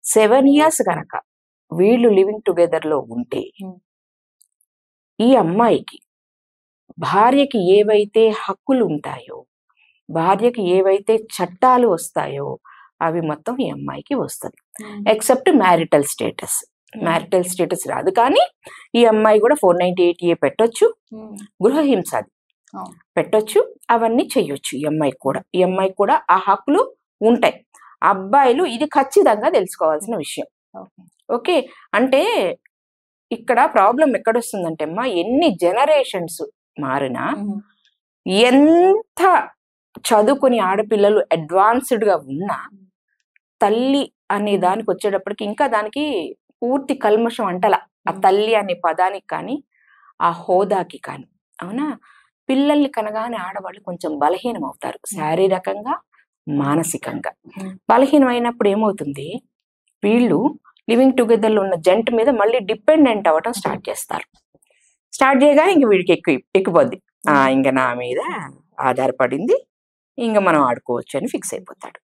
7 years కనుక వీళ్ళు living together లో ఉంటే ఈ అమ్మాయికి భార్యకి ఏవైతే హక్కులు ఉంటాయో, భార్యకి ఏవైతే చట్టాలు వస్తాయో అవి మొత్తం ఈ అమ్మాయికి వస్తుంది. ఎక్సెప్ట్ మ్యారిటల్ స్టేటస్ రాదు. కానీ ఈ అమ్మాయి కూడా 498A పెట్టొచ్చు, గృహహింస అది పెట్టొచ్చు, అవన్నీ చెయ్యొచ్చు. ఈ అమ్మాయికి కూడా ఆ హక్కులు ఉంటాయి. అబ్బాయిలు ఇది ఖచ్చితంగా తెలుసుకోవాల్సిన విషయం. ఓకే, అంటే ఇక్కడ ప్రాబ్లం ఎక్కడొస్తుందంటే అమ్మా, ఎన్ని జనరేషన్స్ మారినా, ఎంత చదువుకుని ఆడపిల్లలు అడ్వాన్స్డ్ గా ఉన్నా, తల్లి అనే దానికి వచ్చేటప్పటికి ఇంకా దానికి పూర్తి కల్మషం అంటల. ఆ తల్లి అనే పదానికి కానీ ఆ హోదాకి కానీ. అవునా, పిల్లల్ని కనగానే ఆడవాళ్ళు కొంచెం బలహీనం అవుతారు, శారీరకంగా మానసికంగా. బలహీనం అయినప్పుడు ఏమవుతుంది, వీళ్ళు లివింగ్ టుగెదర్ లో ఉన్న జంట మీద మళ్ళీ డిపెండెంట్ అవ్వటం స్టార్ట్ చేయగానే ఇంక వీడికి ఎక్కిపోద్ది. ఇంకా నా మీద ఆధారపడింది, ఇంకా మనం ఆడుకోవచ్చు అని ఫిక్స్ అయిపోతాడు.